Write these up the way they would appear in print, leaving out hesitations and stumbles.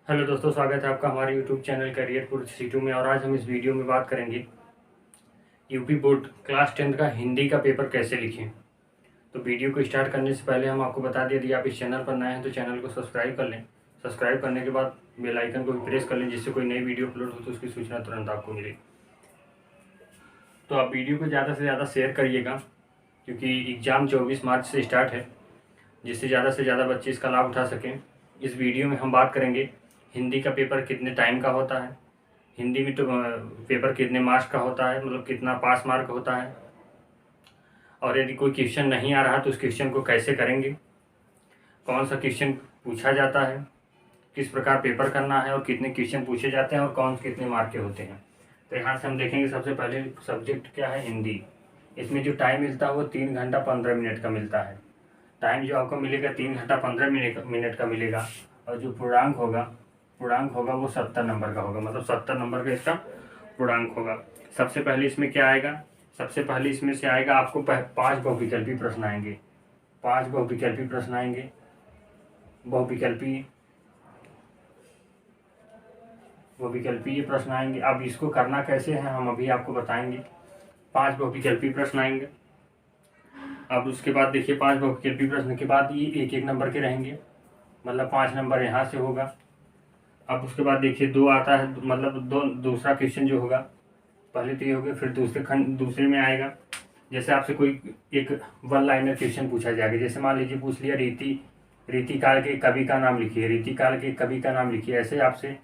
Hello दोस्तों, स्वागत है आपका हमारे YouTube channel career course C2 में। और आज हम इस वीडियो में बात करेंगे यूपी बोर्ड क्लास 10 का हिंदी का पेपर कैसे लिखें। तो वीडियो को स्टार्ट करने से पहले हम आपको बता दें, यदि आप इस चैनल पर नए हैं तो चैनल को सब्सक्राइब कर लें। सब्सक्राइब करने के बाद बेल आइकन को भी प्रेस कर लें, जिससे कोई नई वीडियो अपलोड हो तो उसकी सूचना तुरंत आपको मिले। तो आप वीडियो को ज़्यादा से ज़्यादा शेयर करिएगा, क्योंकि एग्ज़ाम 24 मार्च से स्टार्ट है, जिससे ज़्यादा से ज़्यादा बच्चे इसका लाभ उठा सकें। इस वीडियो में हम बात करेंगे हिंदी का पेपर कितने टाइम का होता है, हिंदी में तो पेपर कितने मार्क्स का होता है, मतलब कितना पास मार्क होता है, और यदि कोई क्वेश्चन नहीं आ रहा तो उस क्वेश्चन को कैसे करेंगे, कौन सा क्वेश्चन पूछा जाता है, किस प्रकार पेपर करना है और कितने क्वेश्चन पूछे जाते हैं और कौन से कितने मार्क के होते हैं। तो यहाँ से हम देखेंगे सबसे पहले सब्जेक्ट क्या है, हिंदी। इसमें जो टाइम मिलता है वो 3 घंटा 15 मिनट का मिलता है। टाइम जो आपको मिलेगा 3 घंटा 15 मिनट का मिलेगा, और जो पूर्णांक होगा वो 70 नंबर का होगा, मतलब 70 नंबर का इसका पूर्णांक होगा। सबसे पहले इसमें क्या आएगा, सबसे पहले इसमें से आएगा आपको 5 बहुविकल्पी प्रश्न आएंगे। 5 बहुविकल्पी प्रश्न आएंगे। बहुविकल्पी ये प्रश्न आएंगे। अब इसको करना कैसे है हम अभी आपको बताएंगे। 5 बहुविकल्पी प्रश्न आएंगे। अब उसके बाद देखिए, 5 बहुविकल्पी प्रश्न के बाद ये 1-1 नंबर के रहेंगे, मतलब 5 नंबर यहाँ से होगा। अब उसके बाद देखिए 2 आता है, मतलब दूसरा क्वेश्चन जो होगा, पहले तो ये हो गया, फिर दूसरे में आएगा। जैसे आपसे कोई एक 1 लाइनर क्वेश्चन पूछा जाएगा, जैसे मान लीजिए पूछ लिया रीति काल के कवि का नाम लिखिए, रीति काल के कवि का नाम लिखिए। ऐसे आपसे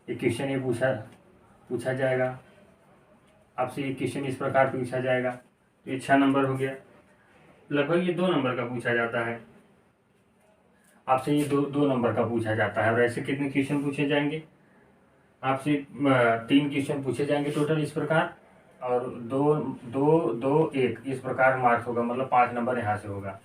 एक क्वेश्चन ये पूछा जाएगा, आपसे एक क्वेश्चन इस प्रकार पूछा जाएगा, तो ये 6 नंबर हो गया। लगभग ये 2 नंबर का पूछा जाता है आपसे, ये दो नंबर का पूछा जाता है। और ऐसे कितने क्वेश्चन पूछे जाएंगे आपसे, 3 क्वेश्चन पूछे जाएंगे टोटल इस प्रकार, और 2 2 2 1 इस प्रकार मार्क्स होगा, मतलब 5 नंबर यहाँ से होगा।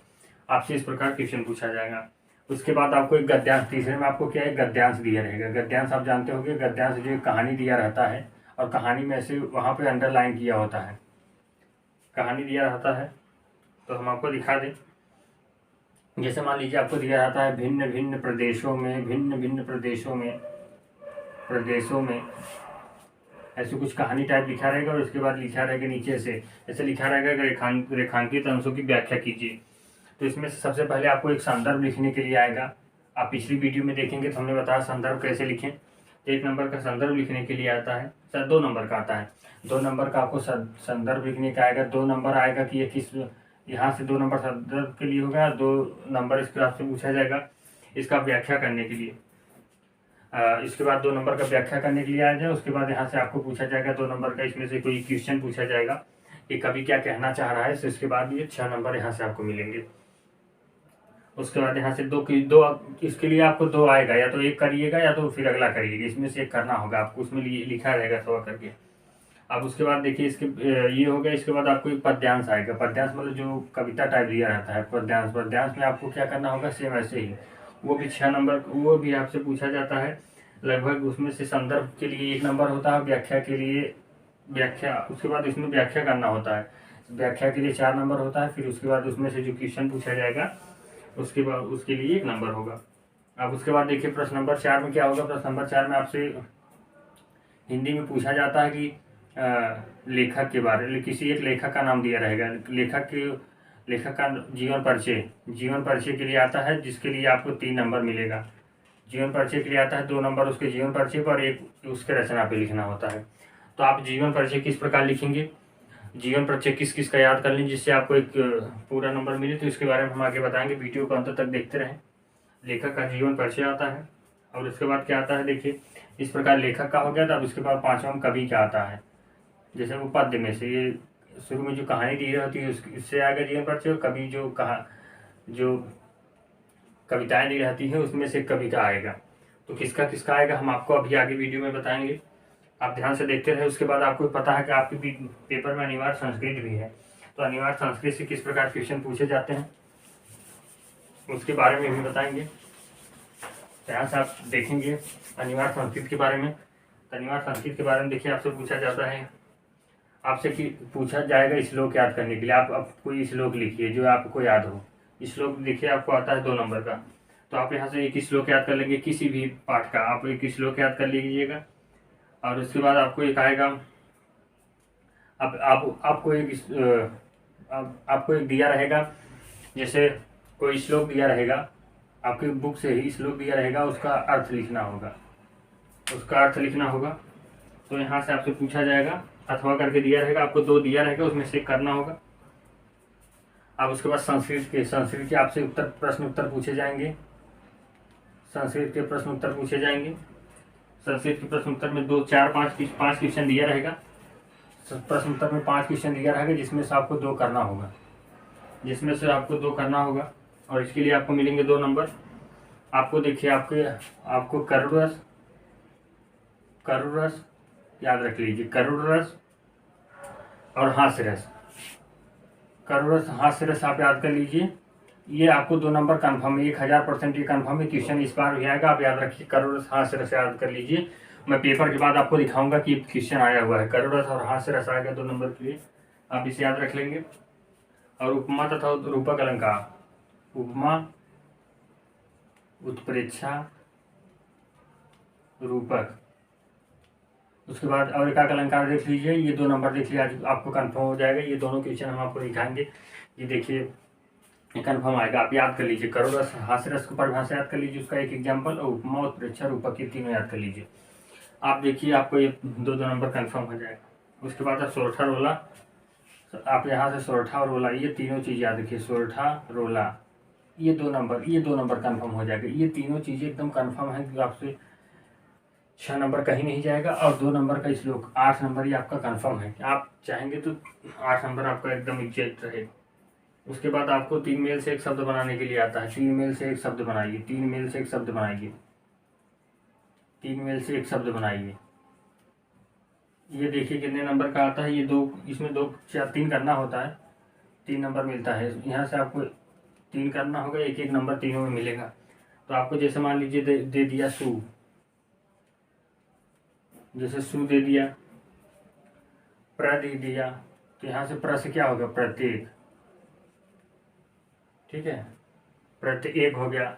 आपसे इस प्रकार क्वेश्चन पूछा जाएगा। उसके बाद आपको एक गद्यांश, तीसरे में आपको क्या है, गद्यांश दिया रहेगा। गद्यांश आप जानते होंगे, गद्यांश जो एक कहानी दिया रहता है, और कहानी में से वहाँ पे अंडरलाइन किया होता है, कहानी दिया रहता है। तो हम आपको दिखा दें, जैसे मान लीजिए आपको दिया जाता है भिन्न भिन्न प्रदेशों में ऐसे कुछ कहानी टाइप लिखा रहेगा, और उसके बाद लिखा रहेगा नीचे से ऐसे लिखा रहेगा रेखांकित अंशों की व्याख्या कीजिए। तो इसमें से सबसे पहले आपको एक संदर्भ लिखने के लिए आएगा। आप पिछली वीडियो में देखेंगे तो हमने बताया संदर्भ कैसे लिखें। तो 1 नंबर का संदर्भ लिखने के लिए आता है, सर 2 नंबर का आता है। 2 नंबर का आपको संदर्भ लिखने का आएगा। 2 नंबर आएगा कि ये किस, यहाँ से 2 नंबर संदर्भ के लिए होगा, 2 नंबर इसके आपसे पूछा जाएगा इसका व्याख्या करने के लिए। इसके बाद 2 नंबर का व्याख्या करने के लिए आ जाए। उसके बाद यहाँ से आपको पूछा जाएगा 2 नंबर का, इसमें से कोई क्वेश्चन पूछा जाएगा कि कवि क्या कहना चाह रहा है। तो इसके बाद ये 6 नंबर यहाँ से आपको मिलेंगे। उसके बाद यहाँ से दो इसके लिए आपको 2 आएगा, या तो 1 करिएगा या तो फिर अगला करिएगा, इसमें से 1 करना होगा आपको, उसमें लिखा रहेगा थोड़ा करके। अब उसके बाद देखिए इसके ये हो गया। इसके बाद आपको एक पद्यांश आएगा। पद्यांश मतलब जो कविता टाइप दिया रहता है, पद्यांश में आपको क्या करना होगा, सेम ऐसे ही, वो भी 6 नंबर, वो भी आपसे पूछा जाता है लगभग। उसमें से संदर्भ के लिए 1 नंबर होता है, व्याख्या के लिए उसके बाद इसमें व्याख्या करना होता है, व्याख्या के लिए 4 नंबर होता है। फिर उसके बाद उसमें से जो क्वेश्चन पूछा जाएगा उसके बाद उसके लिए 1 नंबर होगा। अब उसके बाद देखिए प्रश्न नंबर 4 में क्या होगा। प्रश्न नंबर 4 में आपसे हिंदी में पूछा जाता है कि लेखक के बारे में, किसी एक लेखक का नाम दिया रहेगा, लेखक का जीवन परिचय के लिए आता है, जिसके लिए आपको 3 नंबर मिलेगा। जीवन परिचय के लिए आता है 2 नंबर उसके जीवन परिचय पर, 1 उसके रचना पे लिखना होता है। तो आप जीवन परिचय किस प्रकार लिखेंगे, जीवन परिचय किस का याद कर लें जिससे आपको एक पूरा नंबर मिले, तो इसके बारे में हम आगे बताएंगे। वीडियो को अंत तक देखते रहें। लेखक का जीवन परिचय आता है, और उसके बाद क्या आता है देखिए, इस प्रकार लेखक का हो गया। तब उसके बाद 5वां कवि का आता है। जैसे वो पद्य में से, ये शुरू में जो कहानी दी रहती है उससे आएगा जीवन परिचय, और कवि जो कविताएं दी रहती है उसमें से कवि का आएगा। तो किसका किसका आएगा हम आपको अभी आगे वीडियो में बताएंगे, आप ध्यान से देखते रहे। उसके बाद आपको पता है कि आपके पेपर में अनिवार्य संस्कृत भी है, तो अनिवार्य संस्कृत से किस प्रकार क्वेश्चन पूछे जाते हैं उसके बारे में भी बताएंगे। यहाँ से आप देखेंगे अनिवार्य संस्कृत के बारे में। तो अनिवार्य संस्कृत के बारे में देखिए, आपसे पूछा जाता है, आपसे कि पूछा जाएगा श्लोक याद करने के लिए। आप कोई श्लोक लिखिए जो आपको याद हो। श्लोक देखिए आपको आता है 2 नंबर का। तो आप यहाँ से एक श्लोक याद कर लेंगे, किसी भी पाठ का आप एक श्लोक याद कर लीजिएगा। और उसके बाद आपको एक आएगा, आप आपको एक आपको एक दिया रहेगा, जैसे कोई श्लोक दिया रहेगा, आपकी बुक से ही श्लोक दिया रहेगा, उसका अर्थ लिखना होगा, उसका अर्थ लिखना होगा। तो यहाँ से आपसे पूछा जाएगा, अथवा करके दिया रहेगा, आपको 2 दिया रहेगा, उसमें से करना होगा। अब उसके बाद संस्कृत के आपसे प्रश्न उत्तर पूछे जाएंगे, संस्कृत के प्रश्न उत्तर पूछे जाएंगे। संस्कृत के प्रश्न उत्तर में 2, 4, 5 क्वेश्चन दिया रहेगा। प्रश्न उत्तर में 5 क्वेश्चन दिया रहेगा, जिसमें से आपको 2 करना होगा, जिसमें से आपको 2 करना होगा। और इसके लिए आपको मिलेंगे 2 नंबर। आपको देखिए, आपको करुण रस याद रख लीजिए, करुण रस और हास्य रस। करुण रस, हास्य रस आप याद कर लीजिए। ये आपको 2 नंबर कन्फर्म है, 1000% ये कन्फर्म है। ट्यूशन इस बार भी आएगा, आप याद रखिए, करुण रस हास्य रस याद कर लीजिए। मैं पेपर के बाद आपको दिखाऊंगा कि क्वेश्चन आया हुआ है, करुण रस और हास्य रस आएगा 2 नंबर के लिए, आप इसे याद रख लेंगे। और उपमा तथा रूपक अलंकार, उपमा, उत्प्रेक्षा, रूपक। उसके बाद और एक अलंकार देख लीजिए, ये 2 नंबर देख लीजिए, आज आपको कंफर्म हो जाएगा। ये दोनों क्वेश्चन हम आपको दिखाएंगे, ये देखिए कंफर्म आएगा, आप याद कर लीजिए। करुण रस हास्य रस को परिभाषा याद कर लीजिए, उसका एक एग्जाम्पल, और उपमा, उत्प्रेक्षा, रूपक, ये तीनों याद कर लीजिए। आप देखिए, आपको ये 2 नंबर कंफर्म हो जाएगा। उसके बाद सोरठा रोला, आप यहाँ से सोरठा और रोला, ये तीनों चीज़ याद रखिए, सोरठा रोला, ये 2 नंबर कंफर्म हो जाएगा। ये तीनों चीज़ें एकदम कंफर्म है कि आपसे 6 नंबर कहीं नहीं जाएगा। और 2 नंबर का श्लोक, 8 नंबर ये आपका कंफर्म है, आप चाहेंगे तो 8 नंबर आपका एकदम एग्जैक्ट रहेगा। उसके बाद आपको 3 मेल से एक शब्द बनाने के लिए आता है, 3 मेल से एक शब्द बनाइए, 3 मेल से एक शब्द बनाइए, 3 मेल से एक शब्द बनाइए। ये देखिए कितने नंबर का आता है, ये 2, इसमें 2, 4, 3 करना होता है, 3 नंबर मिलता है। यहाँ से आपको 3 करना होगा, एक एक नंबर तीनों में मिलेगा। तो आपको जैसे मान लीजिए दे दिया सु, जैसे सु दे दिया, प्र दे दिया, तो यहाँ से प्र से क्या होगा, प्रत्येक, ठीक है, प्रत्येक हो गया।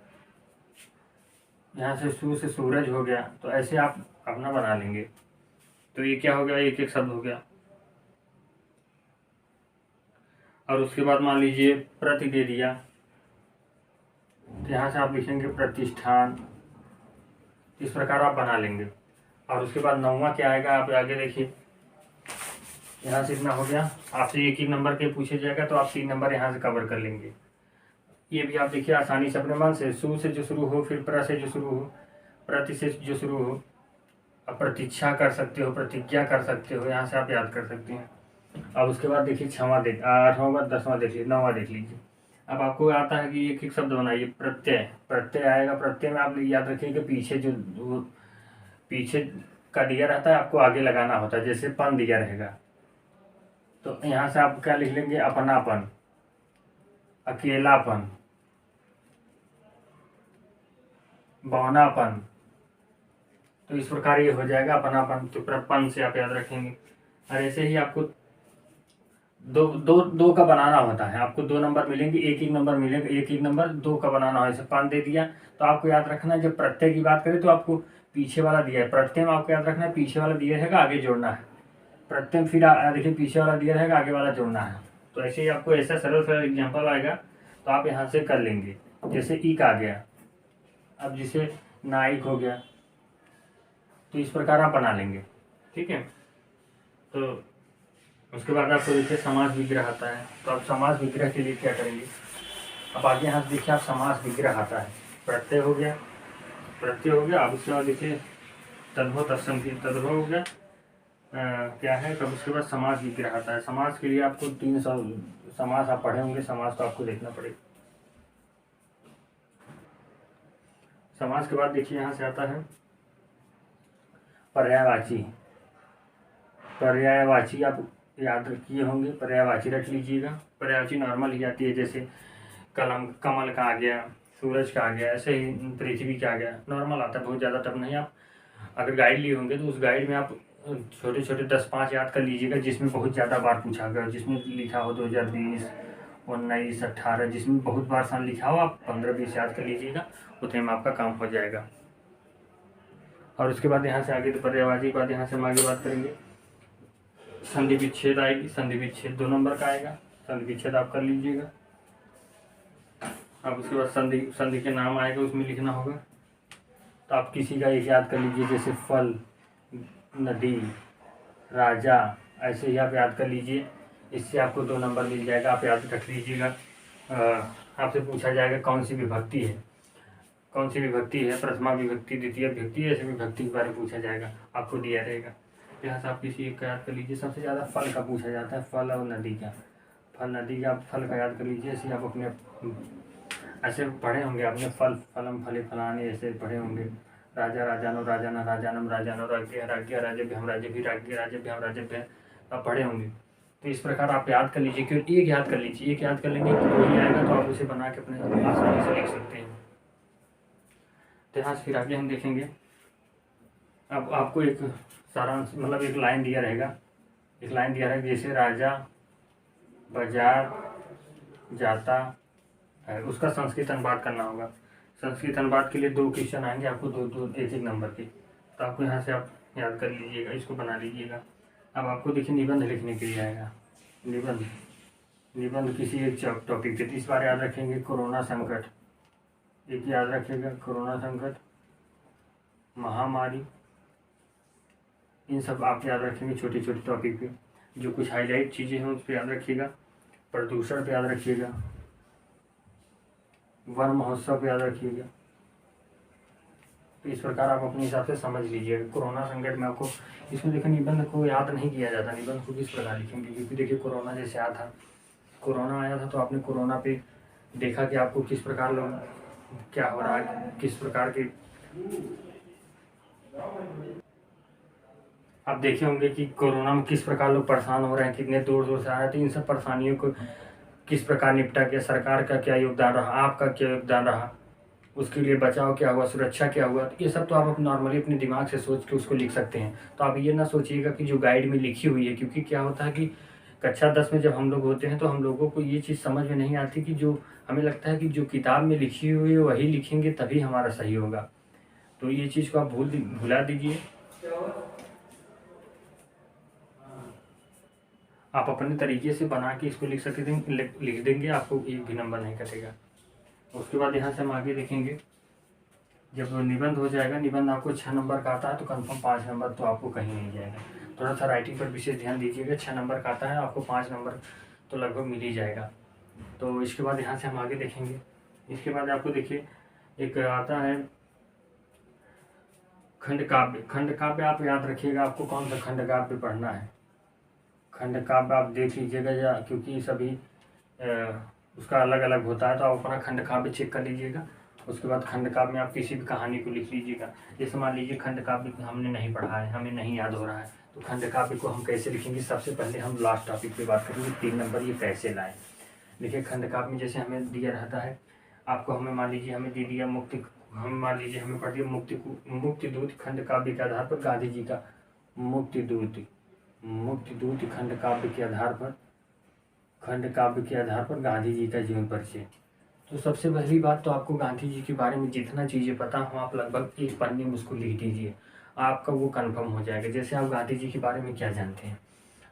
यहाँ से सु से सूरज हो गया। तो ऐसे आप अपना बना लेंगे। तो ये क्या हो गया, एक एक शब्द हो गया। और उसके बाद मान लीजिए प्रति दे दिया, तो यहाँ से आप लिखेंगे प्रतिष्ठान। इस प्रकार आप बना लेंगे। और उसके बाद 9वां क्या आएगा, आप आगे देखिए, यहाँ से इतना हो गया। आपसे एक ही नंबर के पूछे जाएगा, तो आप 3 नंबर यहाँ से कवर कर लेंगे। ये भी आप देखिए आसानी से अपने मन से, सु से जो शुरू हो, फिर प्र से जो शुरू हो, प्रति से जो शुरू हो, आप प्रतीक्षा कर सकते हो, प्रतिज्ञा कर सकते हो, यहाँ से आप याद कर सकते हैं। अब उसके बाद देखिए 6वां 8वां 10वां देख लीजिए, 9वां देख लीजिए। अब आपको आता है कि एक एक शब्द बनाइए, प्रत्यय, प्रत्यय आएगा। प्रत्यय में आप याद रखिए कि पीछे का दिया रहता है, आपको आगे लगाना होता है। जैसे पन दिया रहेगा, तो यहाँ से आप क्या लिख लेंगे, अपनापन, अकेलापन, बौनापन। तो इस प्रकार ये हो जाएगा अपनापन। तो पन से आप याद रखेंगे। और ऐसे ही आपको दो का बनाना होता है। आपको 2 नंबर मिलेंगे, एक एक नंबर मिलेगा, एक एक नंबर 2 का बनाना है। जैसे पन दे दिया, तो आपको याद रखना है, जब प्रत्यय की बात करें तो आपको पीछे वाला दिया है, प्रत्यय में आपको याद रखना है पीछे वाला दिया रहेगा, आगे जोड़ना है। प्रत्यय फिर देखिए पीछे वाला दिया रहेगा, आगे वाला जोड़ना है। तो ऐसे ही आपको ऐसा सरल एग्जाम्पल आएगा, तो आप यहाँ से कर लेंगे। जैसे ईक आ गया, अब जैसे नाइक हो गया, तो इस प्रकार आप बना लेंगे, ठीक है। तो उसके बाद आपको देखिए समास विग्रह आता है। तो आप समास विग्रह के लिए क्या करेंगे, अब आगे यहाँ से देखिए आप समास विग्रह आता है। प्रत्यय हो गया, अब उसके बाद देखिए तद्भव तत्सम की तद्भव हो गया, क्या है। तब उसके बाद समास विग्रह आता है। समास के लिए आपको 3 समास आप पढ़े होंगे, समास तो आपको देखना पड़ेगा। समास के बाद देखिए यहाँ से आता है पर्यायवाची। पर्यायवाची आप याद किए होंगे, पर्यायवाची रख लीजिएगा। पर्यायवाची नॉर्मल ही आती है, जैसे कमल का आ गया, सूरज का आ गया, ऐसे ही पृथ्वी का आ गया, नॉर्मल आता है, बहुत ज़्यादा टफ नहीं। आप अगर गाइड लिए होंगे तो उस गाइड में आप छोटे छोटे 10-5 याद कर लीजिएगा, जिसमें बहुत ज़्यादा बार पूछा गया, जिसमें लिखा हो 2020, 19 18 जिसमें बहुत बार सन लिखा हो आप 15-20 याद कर लीजिएगा, उतने में आपका काम हो जाएगा। और उसके बाद यहाँ से आगे तो पर्यायवाची के बाद यहाँ से हम आगे बात करेंगे। संधि विच्छेद आएगी, संधि विच्छेद 2 नंबर का आएगा, संधि विच्छेद आप कर लीजिएगा। अब उसके बाद संधि संधि के नाम आएगा, उसमें लिखना होगा। तो आप किसी का एक याद कर लीजिए, जैसे फल, नदी, राजा, ऐसे ही आप याद कर लीजिए। इससे आपको 2 नंबर मिल जाएगा, आप याद रख लीजिएगा। आपसे पूछा जाएगा कौन सी विभक्ति है, कौन सी विभक्ति है, प्रथमा विभक्ति, द्वितीय विभक्ति, ऐसे विभक्ति के बारे में पूछा जाएगा, आपको दिया रहेगा। यहाँ से आप किसी एक का याद कर लीजिए। सबसे ज़्यादा फल का पूछा जाता है, फल और नदी का। फल नदी का आप फल का याद कर लीजिए। ऐसे आप अपने ऐसे पढ़े होंगे आपने, फल फलम फले फलाने, ऐसे पढ़े होंगे। राजा राजानो राजाना राजानम राजानो राज्य राज्य राज्यभ्यम राज्यभी राज्य राज्यभ्यम राज्यभ्य, आप पढ़े होंगे। तो इस प्रकार आप याद कर लीजिए, क्योंकि एक याद कर लीजिए, एक याद कर लेंगे तो वही आएगा, तो आप उसे बना के अपने आसानी से लिख सकते हैं। तो यहाँ से फिर आगे हम देखेंगे। अब आपको एक सारांश मतलब एक लाइन दिया रहेगा, एक लाइन दिया रहेगा, जैसे राजा बाजार जाता है, उसका संस्कृत अनुवाद करना होगा। संस्कृत अनुवाद के लिए 2 क्वेश्चन आएंगे आपको, 2 1 नंबर के। तो आपको यहाँ से आप याद कर लीजिएगा, इसको बना लीजिएगा। अब आपको देखिए निबंध लिखने के लिए आएगा। निबंध, निबंध किसी एक टॉपिक पे। इस बार याद रखेंगे कोरोना संकट, एक याद रखिएगा कोरोना संकट, महामारी, इन सब आप याद रखेंगे छोटे छोटे टॉपिक पे। जो कुछ हाईलाइट चीज़ें हैं उस पर याद रखिएगा। प्रदूषण पे याद रखिएगा, वन महोत्सव पे याद रखिएगा। तो इस प्रकार आप अपने हिसाब से समझ लीजिएगा। कोरोना संकट में आपको इसमें देखिए निबंध को याद नहीं किया जाता, निबंध को किस प्रकार लिखेंगे, क्योंकि देखिए कोरोना जैसे आया था, कोरोना आया था तो आपने कोरोना पे देखा कि आपको किस प्रकार लोग क्या हो रहा है, किस प्रकार के आप देखे होंगे कि कोरोना में किस प्रकार लोग परेशान हो रहे हैं, कितने दूर दूर से आ रहे हैं। तो इन सब परेशानियों को किस प्रकार निपटा गया, सरकार का क्या योगदान रहा, आपका क्या योगदान रहा, उसके लिए बचाव क्या हुआ, सुरक्षा क्या हुआ, तो ये सब तो आप नॉर्मली अपने दिमाग से सोच के उसको लिख सकते हैं। तो आप ये ना सोचिएगा कि जो गाइड में लिखी हुई है, क्योंकि क्या होता है कि कक्षा 10 में जब हम लोग होते हैं तो हम लोगों को ये चीज़ समझ में नहीं आती कि जो हमें लगता है कि जो किताब में लिखी हुई है वही लिखेंगे तभी हमारा सही होगा। तो ये चीज़ को आप भुला दीजिए। आप अपने तरीके से बना के इसको लिख सकते हैं, लिख देंगे, आपको एक भी नंबर नहीं कटेगा। उसके बाद यहाँ से हम आगे देखेंगे। जब निबंध हो जाएगा, निबंध आपको 6 नंबर का आता है तो कंफर्म 5 नंबर तो आपको कहीं नहीं जाएगा। थोड़ा सा राइटिंग पर विशेष ध्यान दीजिएगा। 6 नंबर का आता है, आपको 5 नंबर तो लगभग मिल ही जाएगा। तो इसके बाद यहाँ से हम आगे देखेंगे। इसके बाद आपको देखिए एक आता है खंड काव्य। खंड काव्य आप याद रखिएगा, आपको कौन सा खंड काव्य पढ़ना है। खंड काव्य आप देख लीजिएगा, या क्योंकि सभी उसका अलग अलग होता है, तो आप अपना खंड काव्य चेक कर लीजिएगा। उसके बाद खंड काव्य में आप किसी भी कहानी को लिख लीजिएगा। जैसे मान लीजिए खंड काव्य हमने नहीं पढ़ा है, हमें नहीं याद हो रहा है, तो खंड काव्य को हम कैसे लिखेंगे। सबसे पहले हम लास्ट टॉपिक पे बात करेंगे, 3 नंबर ये कैसे लाएं। देखिए खंड काव्य में जैसे हमें दिया रहता है आपको, हमें मान लीजिए हमें दे दिया मुक्ति, हम मान लीजिए हमें पढ़ दिया मुक्ति दूत खंड काव्य के आधार पर गांधी जी का मुक्ति दूत खंड काव्य के आधार पर, खंड काव्य के आधार पर गांधी जी का जीवन परिचय। तो सबसे पहली बात तो आपको गांधी जी के बारे में जितना चीज़ें पता हो आप लगभग एक पन्ने में उसको लिख दीजिए, आपका वो कंफर्म हो जाएगा। जैसे आप गांधी जी के बारे में क्या जानते हैं,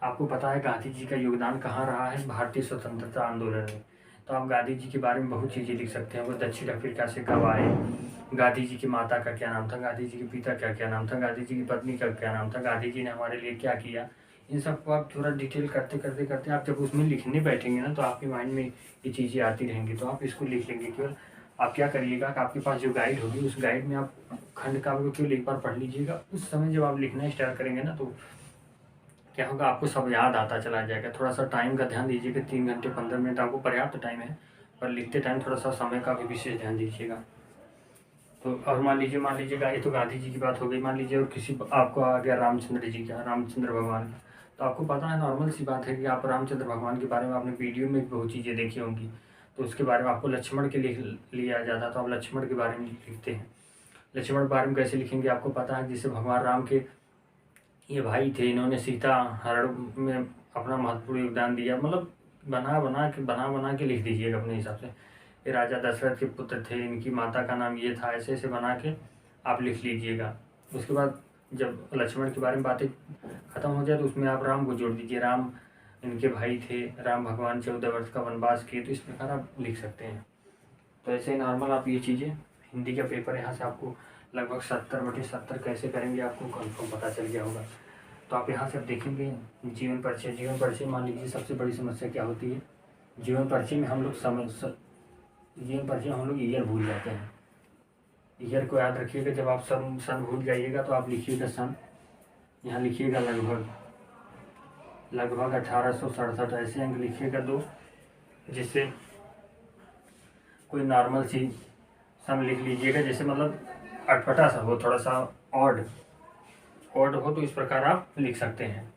आपको पता है गांधी जी का योगदान कहाँ रहा है भारतीय स्वतंत्रता आंदोलन में, तो आप गांधी जी के बारे में बहुत चीज़ें लिख सकते हैं। वो दक्षिण अफ्रीका से कब आए, गांधी जी की माता का क्या नाम था, गांधी जी के पिता का क्या नाम था, गांधी जी की पत्नी का क्या नाम था, गांधी जी ने हमारे लिए क्या किया। इन सबको आप थोड़ा डिटेल करते करते करते आप जब उसमें लिखने बैठेंगे ना, तो आपके माइंड में ये चीज़ें आती रहेंगी, तो आप इसको लिख लेंगे। केवल आप क्या करिएगा कि आपके पास जो गाइड होगी उस गाइड में आप खंड काव्य को केवल एक बार पढ़ लीजिएगा। उस समय जब आप लिखना स्टार्ट करेंगे ना, तो क्या होगा आपको सब याद आता चला जाएगा। थोड़ा सा टाइम का ध्यान दीजिएगा, 3 घंटे 15 मिनट आपको पर्याप्त टाइम है, पर लिखते टाइम थोड़ा सा समय का भी विशेष ध्यान दीजिएगा। तो और मान लीजिएगा ये तो गांधी जी की बात हो गई। मान लीजिए और किसी आपको आ गया रामचंद्र जी का, रामचंद्र भगवान का, तो आपको पता है नॉर्मल सी बात है कि आप रामचंद्र भगवान के बारे में आपने वीडियो में बहुत चीज़ें देखी होंगी, तो उसके बारे में आपको लक्ष्मण के लिया जाता, तो आप लक्ष्मण के बारे में लिखते हैं। लक्ष्मण के बारे में कैसे लिखेंगे, आपको पता है जिससे भगवान राम के ये भाई थे, इन्होंने सीता हरण में अपना महत्वपूर्ण योगदान दिया, मतलब बना बना के लिख दीजिएगा अपने हिसाब से। ये राजा दशरथ के पुत्र थे, इनकी माता का नाम ये था, ऐसे ऐसे बना के आप लिख लीजिएगा। उसके बाद जब लक्ष्मण के बारे में बातें ख़त्म हो जाए तो उसमें आप राम को जोड़ दीजिए। राम इनके भाई थे, राम भगवान 14 वर्ष का वनवास किए, तो इस प्रकार आप लिख सकते हैं। तो ऐसे ही नॉर्मल आप ये चीज़ें, हिंदी का पेपर यहाँ से आपको लगभग 70/70 कैसे करेंगे आपको कन्फर्म पता चल गया होगा। तो आप यहाँ से अब देखेंगे जीवन परिचय मान लीजिए सबसे बड़ी समस्या क्या होती है। जीवन परिचय में हम लोग ईयर भूल जाते हैं। ईयर को याद रखिएगा। जब आप सन भूल जाइएगा तो आप लिखिएगा सन, यहाँ लिखिएगा लगभग 1867, ऐसे अंक लिखिएगा 2, जिससे कोई नॉर्मल सी सम लिख लीजिएगा, जैसे मतलब अटपटा सा हो, थोड़ा सा ऑड हो, तो इस प्रकार आप लिख सकते हैं।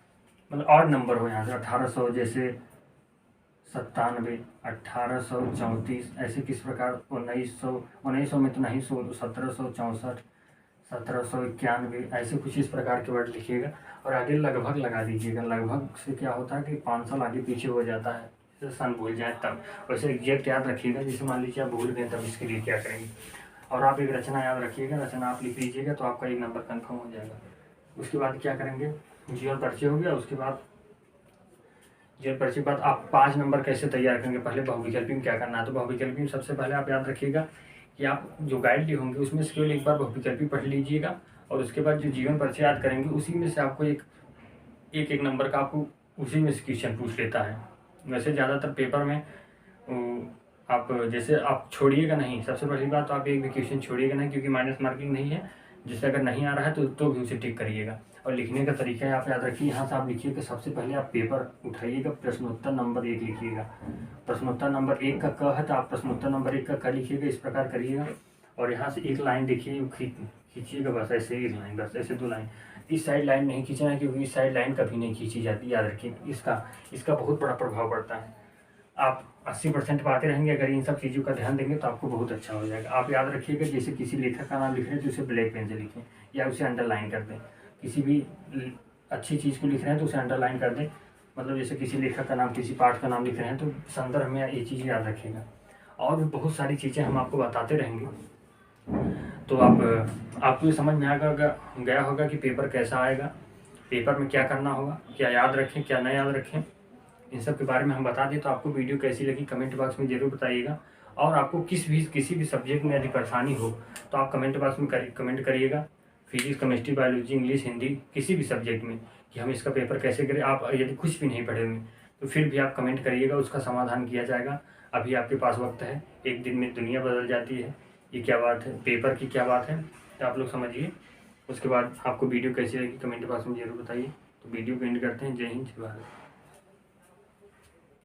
मतलब ऑड नंबर हो यहाँ से 1800, जैसे 97, 1834, ऐसे किस प्रकार 1900 में तो नहीं, 1764, 1791, ऐसे कुछ इस प्रकार के वर्ड लिखिएगा। और आगे लगभग लगा दीजिएगा। लगभग से क्या होता है कि 5 साल आगे पीछे हो जाता है, जैसे सन भूल जाए तब। वैसे एग्जैक्ट याद रखिएगा, जैसे मान लीजिए आप भूल गए तब इसके लिए क्या करेंगे। और आप एक रचना याद रखिएगा, रचना आप लिख लीजिएगा तो आपका 1 नंबर कन्फर्म हो जाएगा। उसके बाद क्या करेंगे, जीवन परिचय हो गया। उसके बाद जीवन परिचय के बाद आप 5 नंबर कैसे तैयार करेंगे। पहले बहुविकल्पी में क्या करना है, तो बहुविकल्पी में सबसे पहले आप याद रखिएगा कि आप जो गाइड लिए होंगे उसमें से केवल एक बार बहुविकल्पी पढ़ लीजिएगा, और उसके बाद जो जीवन परिचय याद करेंगे उसी में से आपको एक नंबर का आपको उसी में से क्वेश्चन पूछ लेता है। वैसे ज़्यादातर पेपर में आप जैसे आप छोड़िएगा नहीं, सबसे पहली बात तो आप एक भी क्वेश्चन छोड़िएगा नहीं, क्योंकि माइनस मार्किंग नहीं है। जिससे अगर नहीं आ रहा है तो भी उसे टिक करिएगा। और लिखने का तरीका है, आप याद रखिए, यहाँ से आप लिखिएगा सबसे पहले आप पेपर उठाइएगा, प्रश्नोत्तर नंबर 1 लिखिएगा। प्रश्नोत्तर नंबर 1 का क है तो आप प्रश्नोत्तर नंबर 1 का क लिखिएगा, इस प्रकार करिएगा। और यहाँ से एक लाइन देखिए, खींचिएगा, बस ऐसे एक लाइन, बस ऐसे 2 लाइन। इस साइड लाइन नहीं खींचना है, क्योंकि इस साइड लाइन कभी नहीं खींची जाती, याद रखिए। इसका बहुत बड़ा प्रभाव पड़ता है। आप 80% पाते रहेंगे, अगर इन सब चीज़ों का ध्यान देंगे तो आपको बहुत अच्छा हो जाएगा। आप याद रखिएगा, जैसे किसी लेखक का नाम लिख रहे हैं तो उसे ब्लैक पेन से लिखें या उसे अंडरलाइन कर दें। किसी भी अच्छी चीज़ को लिख रहे हैं तो उसे अंडरलाइन कर दें। मतलब जैसे किसी लेखक का नाम, किसी पाठ का नाम लिख रहे हैं तो संदर्भ में ये चीज़ याद रखिएगा। और भी बहुत सारी चीज़ें हम आपको बताते रहेंगे, तो आपको ये समझ में गया होगा कि पेपर कैसा आएगा, पेपर में क्या करना होगा, क्या याद रखें, क्या नहीं याद रखें, इन सब के बारे में हम बता दें। तो आपको वीडियो कैसी लगी कमेंट बॉक्स में ज़रूर बताइएगा। और आपको किसी भी सब्जेक्ट में यदि परेशानी हो तो आप कमेंट बॉक्स में कमेंट करिएगा। Physics, chemistry, biology, English, Hindi, किसी भी सब्जेक्ट में कि हम इसका पेपर कैसे करें। आप यदि कुछ भी नहीं पढ़े हुए तो फिर भी आप कमेंट करिएगा, उसका समाधान किया जाएगा। अभी आपके पास वक्त है, एक दिन में दुनिया बदल जाती है। ये क्या बात है, पेपर की क्या बात है, तो आप लोग समझिए। उसके बाद आपको वीडियो कैसी लगी कमेंट बॉक्स में ज़रूर बताइए। तो वीडियो को एंड करते हैं। जय हिंद, जय भारत।